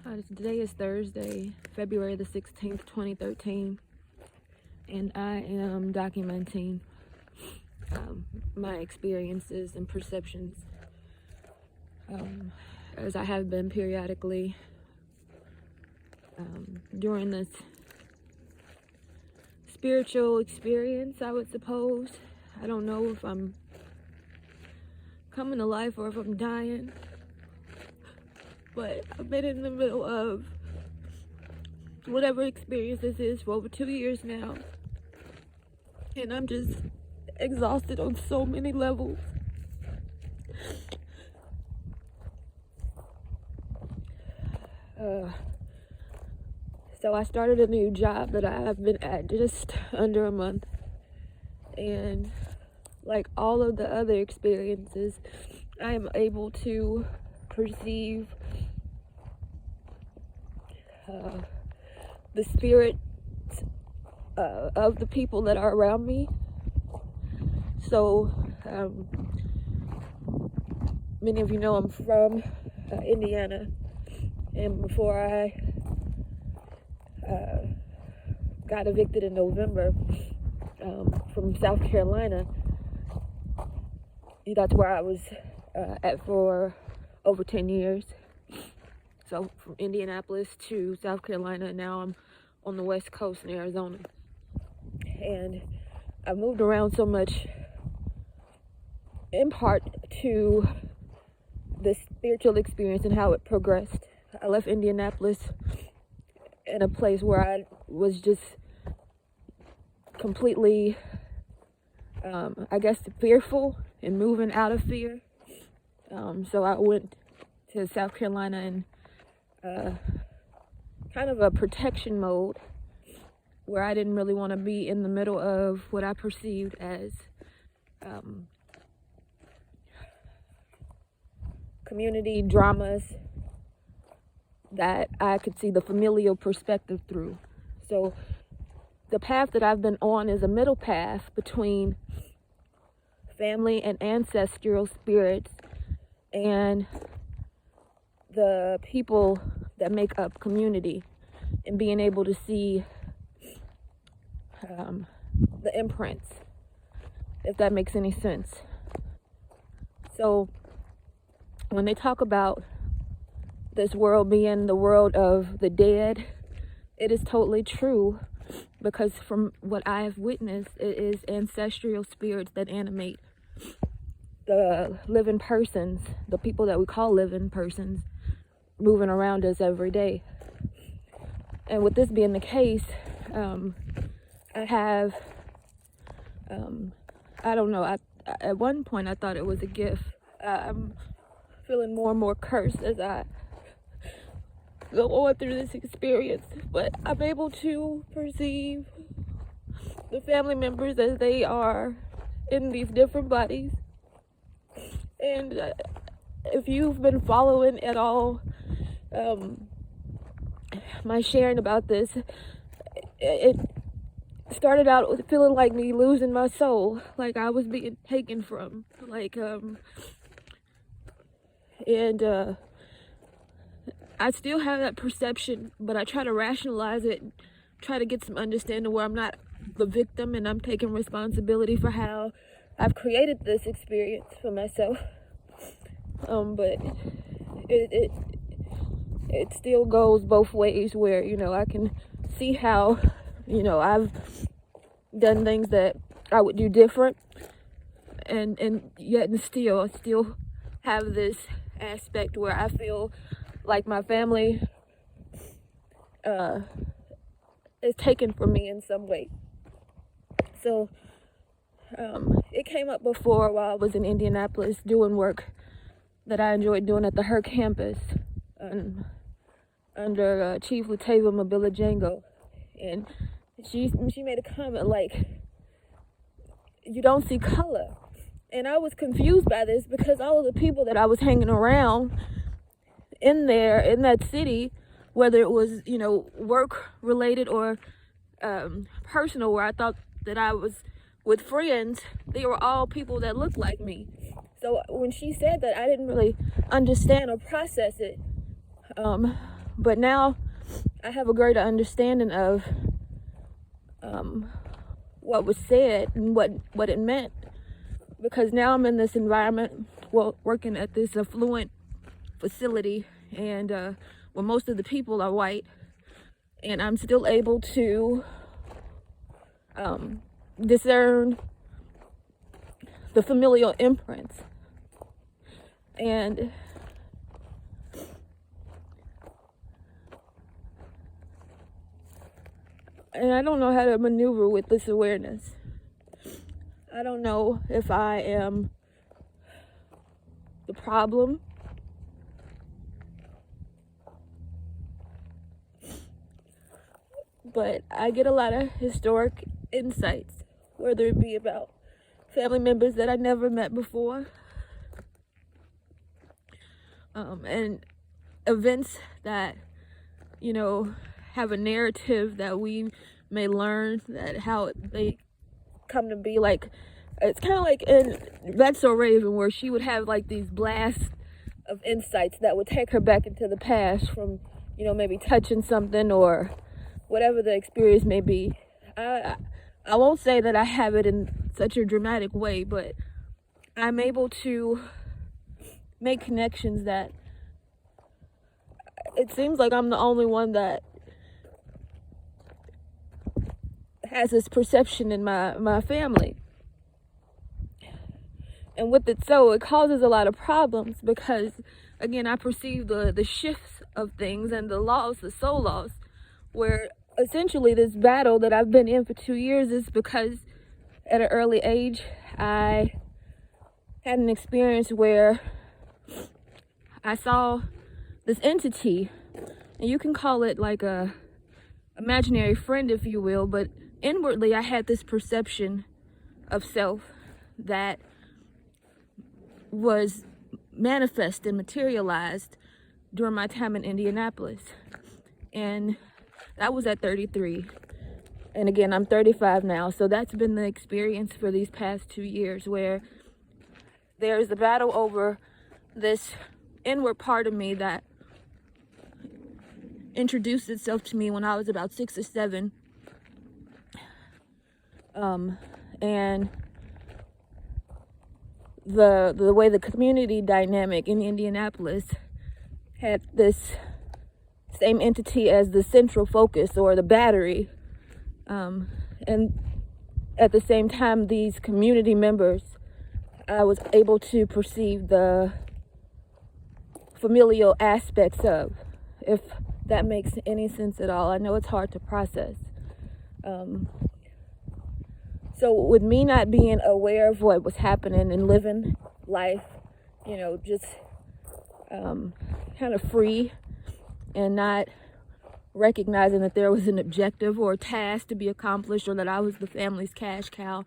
Today is Thursday, February the 16th, 2013, and I am documenting my experiences and perceptions as I have been periodically during this spiritual experience, I would suppose. I don't know if I'm coming to life or if I'm dying. But I've been in the middle of whatever experience this is for over 2 years now. And I'm just exhausted on so many levels. So I started a new job that I've been at just under a month. And like all of the other experiences, I am able to perceive the spirits of the people that are around me. So many of you know I'm from Indiana, and before I got evicted in November from South Carolina, that's where I was at for over 10 years. So from Indianapolis to South Carolina, and now I'm on the West Coast in Arizona. And I've moved around so much in part to the spiritual experience and how it progressed. I left Indianapolis in a place where I was just completely, fearful and moving out of fear. So I went to South Carolina in kind of a protection mode where I didn't really want to be in the middle of what I perceived as community dramas that I could see the familial perspective through. So the path that I've been on is a middle path between family and ancestral spirits and the people that make up community, and being able to see the imprints, if that makes any sense. So when they talk about this world being the world of the dead, it is totally true, because from what I have witnessed, it is ancestral spirits that animate the living persons, the people that we call living persons, moving around us every day. And with this being the case, I have, I don't know, at one point I thought it was a gift. I'm feeling more and more cursed as I go on through this experience, but I'm able to perceive the family members as they are in these different bodies. And if you've been following at all my sharing about this, it started out with feeling like me losing my soul, like I was being taken from, and I still have that perception, but I try to rationalize it, try to get some understanding where I'm not the victim and I'm taking responsibility for how I've created this experience for myself. But it still goes both ways, where, I can see how, I've done things that I would do different, and yet and still, I still have this aspect where I feel like my family is taken from me in some way. So it came up before while I was in Indianapolis doing work that I enjoyed doing at the Her campus under Chief Latava Mabila Django. And she made a comment like, "You don't see color." And I was confused by this, because all of the people that I was hanging around in that city, whether it was, work related or personal, where I thought that I was with friends, they were all people that looked like me. So when she said that, I didn't really understand or process it. But now I have a greater understanding of what was said and what it meant, because now I'm in this environment, well, working at this affluent facility, and where most of the people are white, and I'm still able to discern the familial imprints. And I don't know how to maneuver with this awareness. I don't know if I am the problem, but I get a lot of historic insights, whether it be about family members that I never met before, and events that, have a narrative that we may learn that how they come to be. Like, it's kind of like in That's So Raven, where she would have like these blasts of insights that would take her back into the past from, maybe touching something or whatever the experience may be. I won't say that I have it in such a dramatic way, but I'm able to make connections that it seems like I'm the only one that has this perception in my family. And with it, so it causes a lot of problems, because again, I perceive the shifts of things and the laws, the soul laws, where essentially this battle that I've been in for 2 years is because at an early age I had an experience where I saw this entity, and you can call it like a imaginary friend, if you will, but inwardly I had this perception of self that was manifest and materialized during my time in Indianapolis. And that was at 33. And again, I'm 35 now. So that's been the experience for these past 2 years, where there's a battle over this inward part of me that introduced itself to me when I was about 6 or 7. And the way the community dynamic in Indianapolis had this same entity as the central focus or the battery, and at the same time, these community members, I was able to perceive the familial aspects of, if that makes any sense at all. I know it's hard to process. So with me not being aware of what was happening and living life, just kind of free, and not recognizing that there was an objective or a task to be accomplished, or that I was the family's cash cow.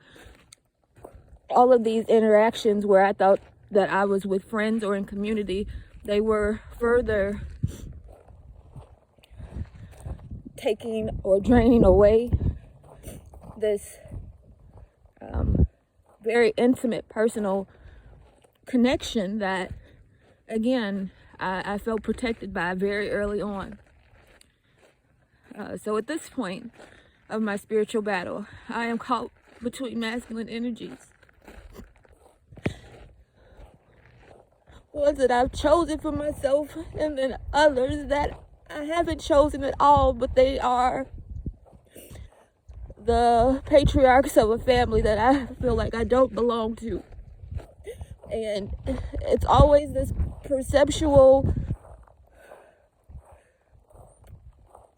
All of these interactions where I thought that I was with friends or in community, they were further taking or draining away this very intimate, personal connection that, again, I felt protected by very early on. So at this point of my spiritual battle, I am caught between masculine energies. Ones that I've chosen for myself, and then others that I haven't chosen at all, but they are the patriarchs of a family that I feel like I don't belong to. And it's always this perceptual,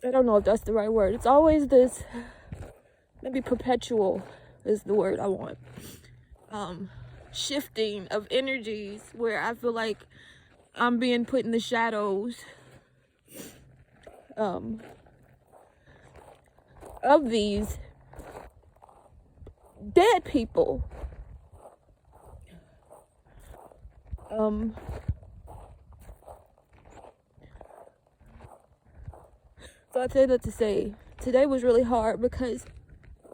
I don't know if that's the right word. It's always this, maybe perpetual is the word I want. Shifting of energies where I feel like I'm being put in the shadows of these dead people. So I say that to say, today was really hard, because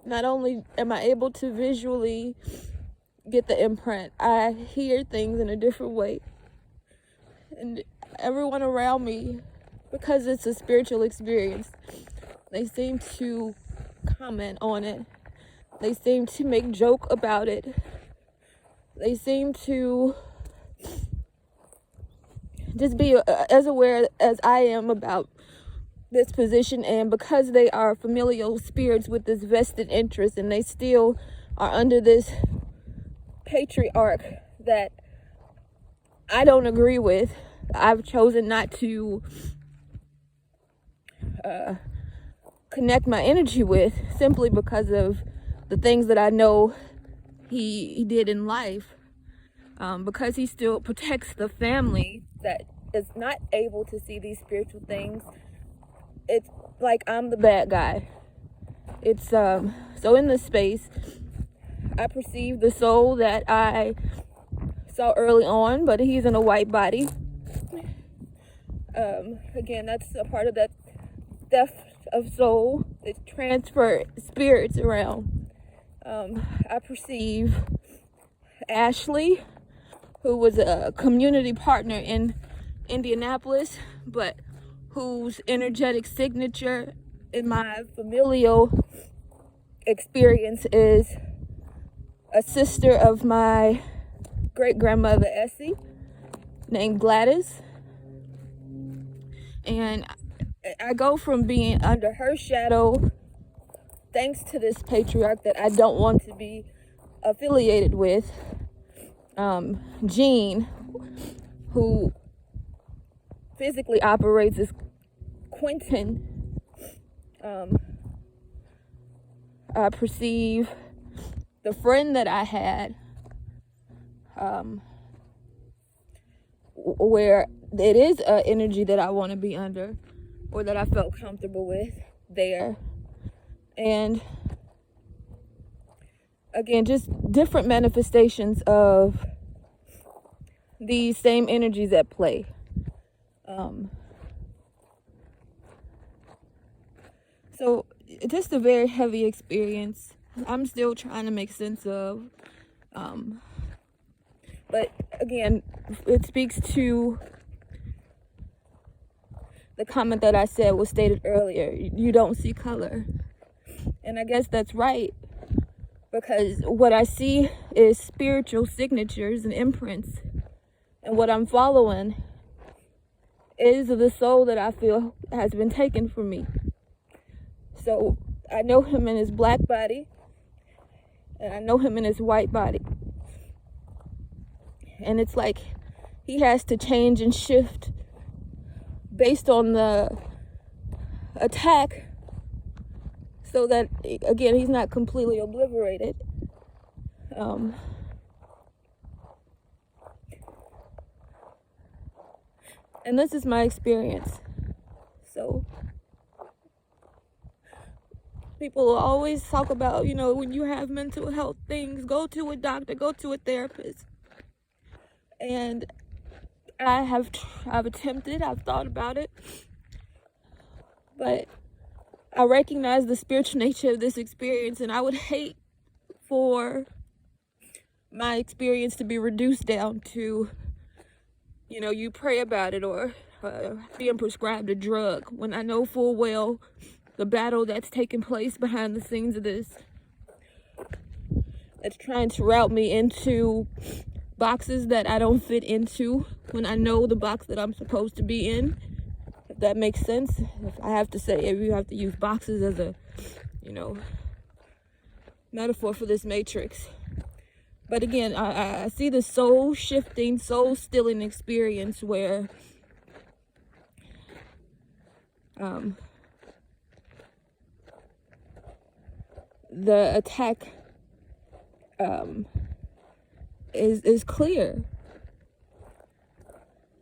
not only am I able to visually get the imprint, I hear things in a different way. And everyone around me because it's a spiritual experience, they seem to comment on it. They seem to make joke about it. They seem to just be as aware as I am about this position, and because they are familial spirits with this vested interest, and they still are under this patriarch that I don't agree with, I've chosen not to connect my energy with, simply because of the things that I know he did in life, because he still protects the family that is not able to see these spiritual things. It's like I'm the bad guy. It's so in this space, I perceive the soul that I saw early on, but he's in a white body. Again, that's a part of that theft of soul. It transfer spirits around. I perceive Ashley, who was a community partner in Indianapolis, but whose energetic signature in my familial experience is a sister of my great-grandmother Essie, named Gladys. And I go from being under her shadow, thanks to this patriarch that I don't want to be affiliated with, Jean, who physically operates as Quentin. I perceive the friend that I had, where it is an energy that I want to be under, or that I felt comfortable with there. And again, just different manifestations of these same energies at play. So just a very heavy experience. I'm still trying to make sense of. But again, it speaks to the comment that I said was stated earlier. You don't see color. And I guess that's right, because what I see is spiritual signatures and imprints. And what I'm following is the soul that I feel has been taken from me. So I know him in his black body, and I know him in his white body. And it's like he has to change and shift based on the attack, so that, again, he's not completely obliterated. And this is my experience. So people will always talk about, when you have mental health things, go to a doctor, go to a therapist. And I've attempted, I've thought about it, but I recognize the spiritual nature of this experience, and I would hate for my experience to be reduced down to, you pray about it, or being prescribed a drug, when I know full well the battle that's taking place behind the scenes of this, that's trying to route me into boxes that I don't fit into, when I know the box that I'm supposed to be in, if that makes sense. If I have to say, if you have to use boxes as a, metaphor for this matrix. But again, I see the soul shifting, soul stilling experience where the attack is clear.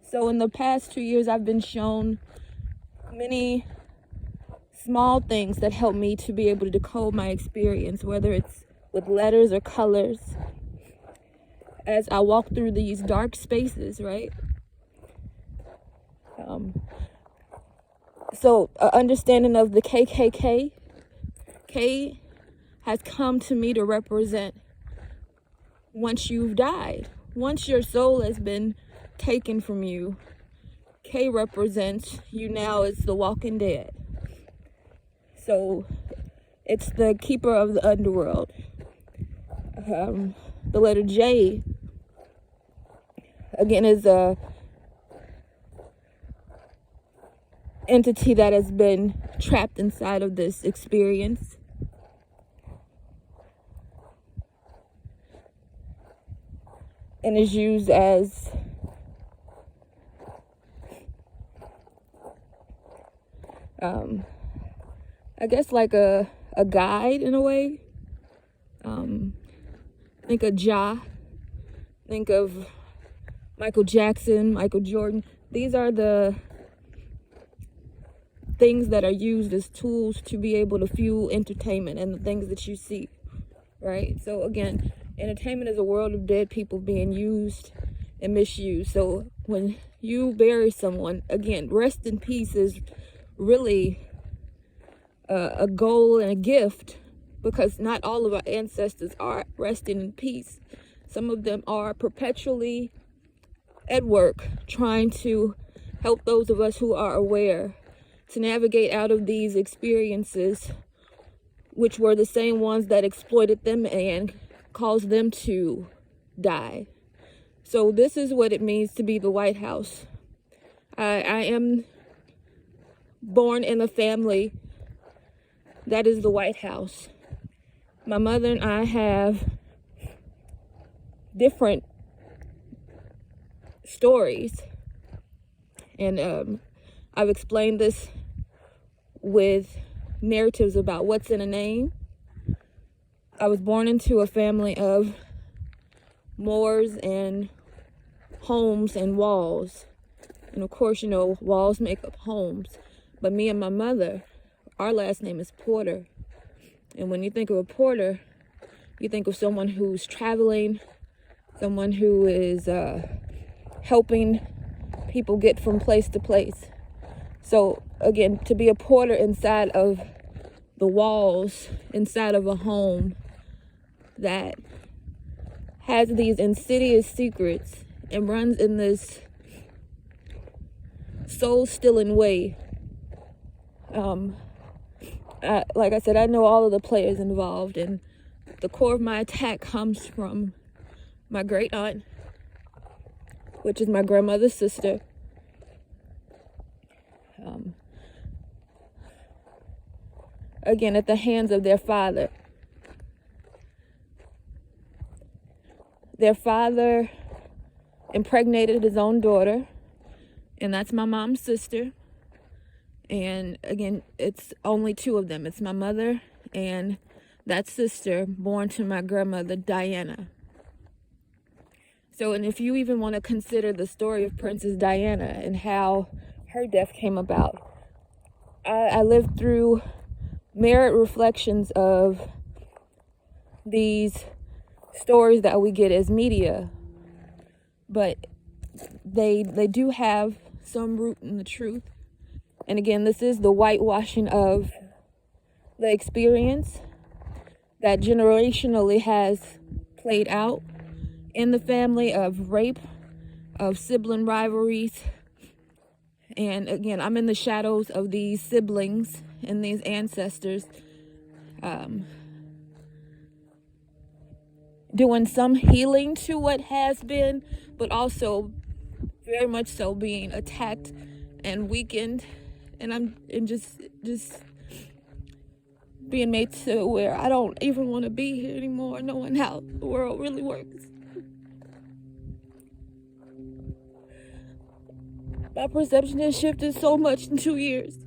So in the past 2 years, I've been shown many small things that help me to be able to decode my experience, whether it's with letters or colors, as I walk through these dark spaces, right? So understanding of the KKK, K has come to me to represent once you've died, once your soul has been taken from you, K represents you now as the Walking Dead. So it's the keeper of the underworld. The letter J, again, is a entity that has been trapped inside of this experience. And is used as I guess like a guide in a way. Think of Ja. Think of Michael Jackson, Michael Jordan. These are the things that are used as tools to be able to fuel entertainment and the things that you see, right? So again, entertainment is a world of dead people being used and misused. So when you bury someone, again, rest in peace is really a goal and a gift, because not all of our ancestors are resting in peace. Some of them are perpetually at work trying to help those of us who are aware to navigate out of these experiences, which were the same ones that exploited them and caused them to die. So this is what it means to be the White House. I am born in a family that is the White House. My mother and I have different stories, and I've explained this with narratives about what's in a name. I was born into a family of moors and homes and walls, and of course, you know, walls make up homes. But me and my mother, our last name is Porter. And when you think of a porter, you think of someone who's traveling, someone who is helping people get from place to place. So again, to be a porter inside of the walls, inside of a home that has these insidious secrets and runs in this soul-stilling way. Like I said, I know all of the players involved, and the core of my attack comes from my great aunt, which is my grandmother's sister. Again, at the hands of their father. Their father impregnated his own daughter, and that's my mom's sister. And again, it's only two of them. It's my mother and that sister born to my grandmother, Diana. So, and if you even want to consider the story of Princess Diana and how her death came about, I lived through myriad reflections of these stories that we get as media, but they do have some root in the truth. And again, this is the whitewashing of the experience that generationally has played out in the family, of rape, of sibling rivalries. And again, I'm in the shadows of these siblings and these ancestors, doing some healing to what has been, but also very much so being attacked and weakened. And I'm just being made to where I don't even want to be here anymore, knowing how the world really works. My perception has shifted so much in 2 years.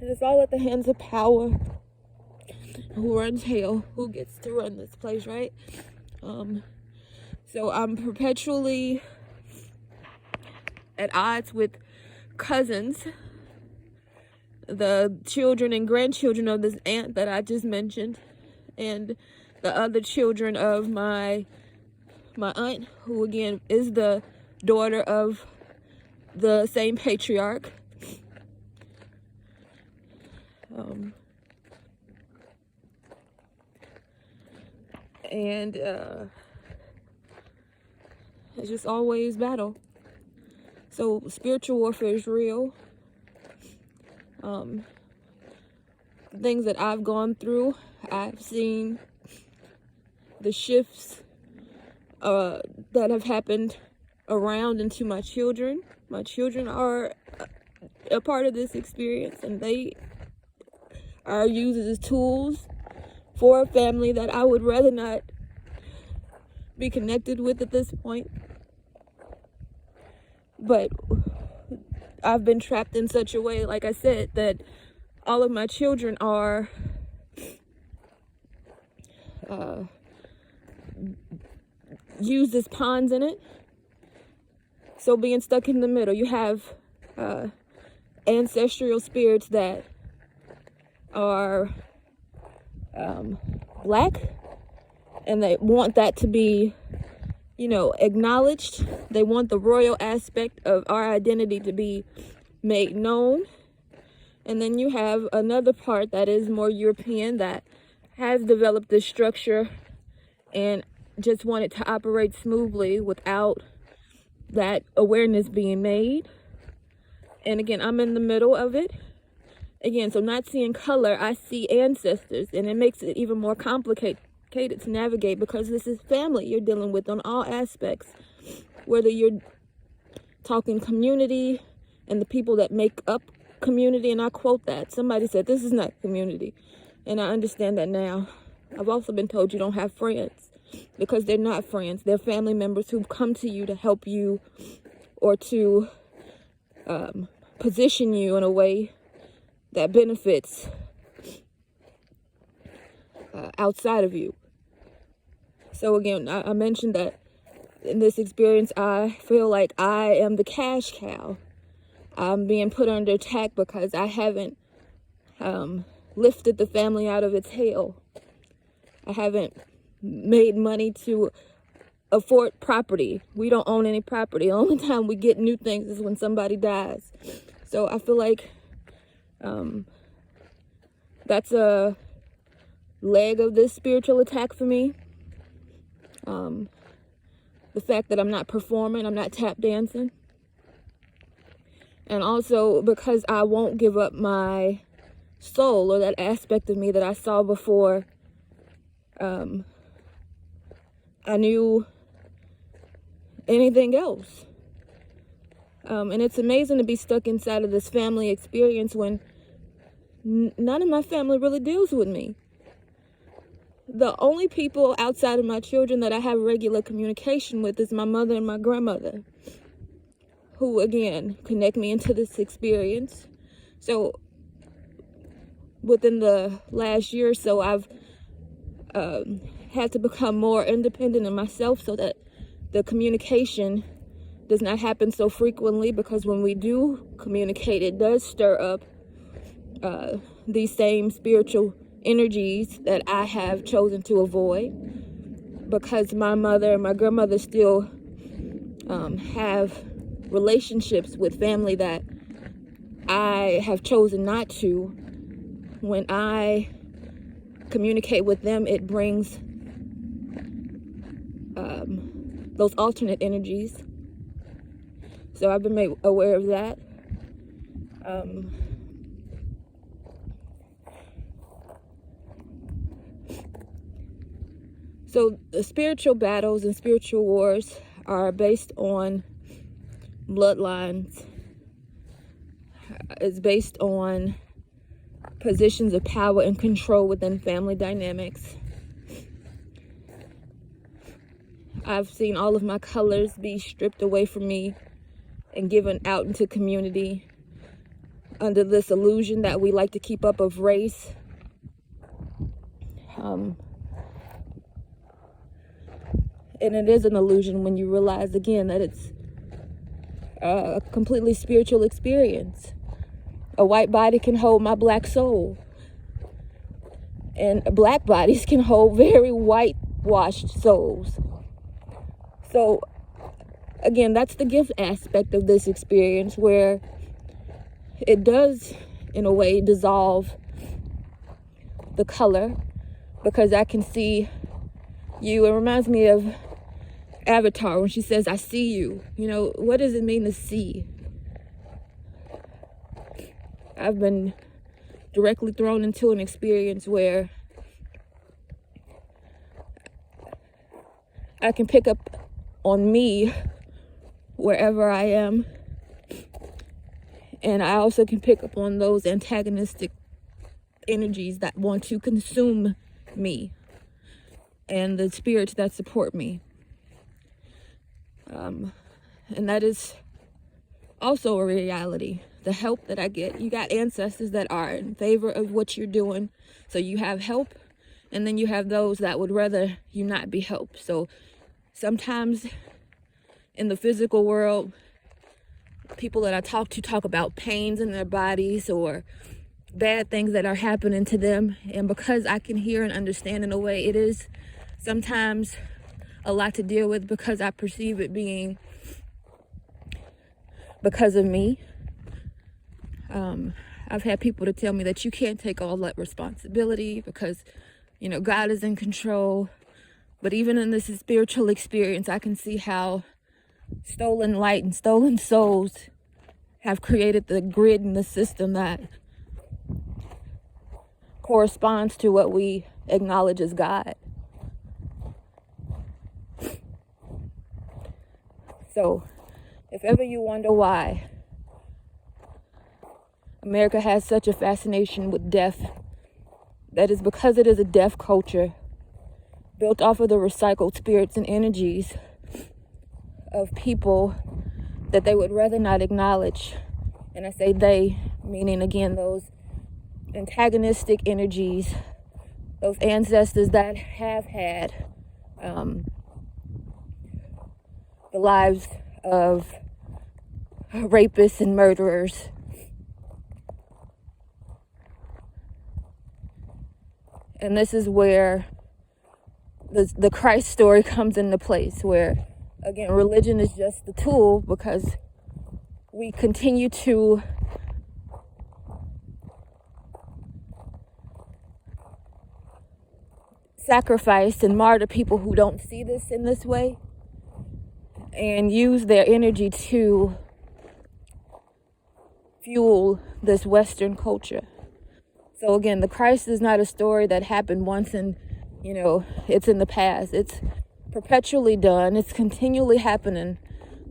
It's all at the hands of power. Who runs hell? Who gets to run this place, right? So I'm perpetually at odds with cousins, the children and grandchildren of this aunt that I just mentioned, and the other children of my aunt, who again is the daughter of the same patriarch. And it's just always battle. So spiritual warfare is real. Things that I've gone through, I've seen the shifts that have happened around into my children. My children are a part of this experience, and they are used as tools for a family that I would rather not be connected with at this point. But I've been trapped in such a way, like I said, that all of my children are used as pawns in it. So being stuck in the middle, you have ancestral spirits that are black, and they want that to be, acknowledged. They want the royal aspect of our identity to be made known. And then you have another part that is more European, that has developed this structure and just want it to operate smoothly without that awareness being made. And again, I'm in the middle of it. Again, so not seeing color, I see ancestors, and it makes it even more complicated to navigate, because this is family you're dealing with on all aspects, whether you're talking community and the people that make up community. And I quote that somebody said, "This is not community," and I understand that now. I've also been told you don't have friends, because they're not friends. They're family members who come to you to help you, or to position you in a way that benefits outside of you. So again, I mentioned that in this experience, I feel like I am the cash cow. I'm being put under attack because I haven't lifted the family out of its hell. I haven't made money to afford property. We don't own any property. The only time we get new things is when somebody dies. So I feel like that's a leg of this spiritual attack for me. The fact that I'm not performing, I'm not tap dancing. And also because I won't give up my soul, or that aspect of me that I saw before I knew anything else. And it's amazing to be stuck inside of this family experience when none of my family really deals with me. The only people outside of my children that I have regular communication with is my mother and my grandmother, who again connect me into this experience. So within the last year or so, I've had to become more independent of myself, so that the communication does not happen so frequently, because when we do communicate, it does stir up these same spiritual energies that I have chosen to avoid, because my mother and my grandmother still have relationships with family that I have chosen not to. When I communicate with them, it brings those alternate energies. So I've been made aware of that. So the spiritual battles and spiritual wars are based on bloodlines. It's based on positions of power and control within family dynamics. I've seen all of my colors be stripped away from me and given out into community under this illusion that we like to keep up of race. And it is an illusion when you realize, again, that it's a completely spiritual experience. A white body can hold my black soul, and black bodies can hold very whitewashed souls. So again, that's the gift aspect of this experience, where it does in a way dissolve the color, because I can see you. It reminds me of Avatar when she says, I see you. You know, what does it mean to see? I've been directly thrown into an experience where I can pick up on me wherever I am, and I also can pick up on those antagonistic energies that want to consume me and the spirits that support me. And that is also a reality. The help that I get, you got ancestors that are in favor of what you're doing, so you have help, and then you have those that would rather you not be helped. So sometimes in the physical world, people that I talk to talk about pains in their bodies or bad things that are happening to them, and because I can hear and understand in a way, it is sometimes a lot to deal with because I perceive it being because of me. I've had people to tell me that you can't take all that responsibility because, you know, God is in control. But even in this spiritual experience, I can see how stolen light and stolen souls have created the grid and the system that corresponds to what we acknowledge as God. So, if ever you wonder why America has such a fascination with death, that is because it is a death culture built off of the recycled spirits and energies of people that they would rather not acknowledge. And I say they, meaning again those antagonistic energies, those ancestors that have had the lives of rapists and murderers. And this is where the Christ story comes into place, where, again, religion is just the tool because we continue to sacrifice and martyr people who don't see this in this way and use their energy to fuel this Western culture. So again, the Christ is not a story that happened once and, you know, it's in the past. It's perpetually done. It's continually happening.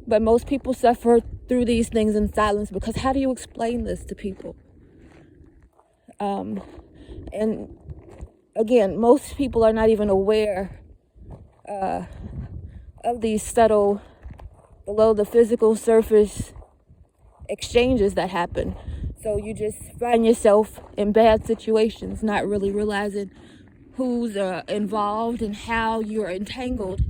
But most people suffer through these things in silence because how do you explain this to people? And again, most people are not even aware of these subtle, below the physical surface exchanges that happen. So you just find yourself in bad situations, not really realizing who's involved and how you're entangled.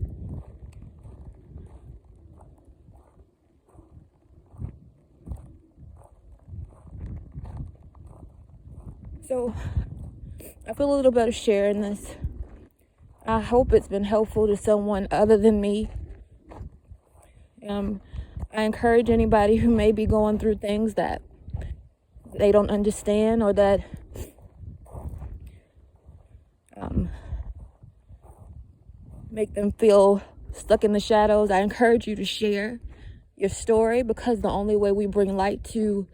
So I feel a little better sharing this. I hope it's been helpful to someone other than me. I encourage anybody who may be going through things that they don't understand or that make them feel stuck in the shadows. I encourage you to share your story because the only way we bring light to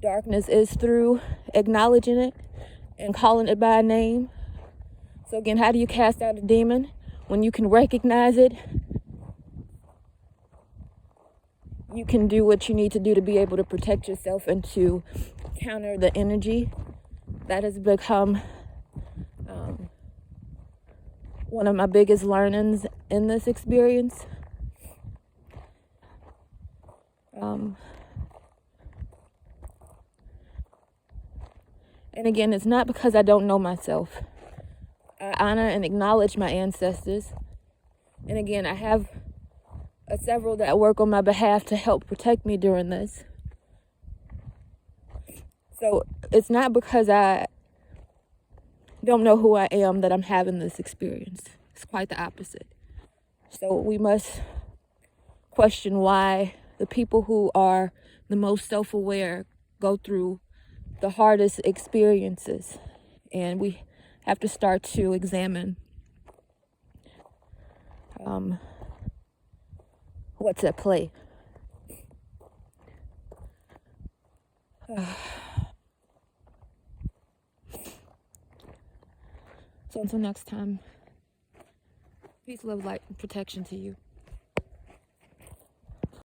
darkness is through acknowledging it and calling it by name. So again, how do you cast out a demon? When you can recognize it, you can do what you need to do to be able to protect yourself and to counter the energy that has become one of my biggest learnings in this experience. And again, it's not because I don't know myself. I honor and acknowledge my ancestors. And again, I have several that work on my behalf to help protect me during this. So it's not because I don't know who I am that I'm having this experience. It's quite the opposite. So we must question why the people who are the most self-aware go through the hardest experiences. And we have to start to examine what's at play. So until next time, peace, love, light, and protection to you.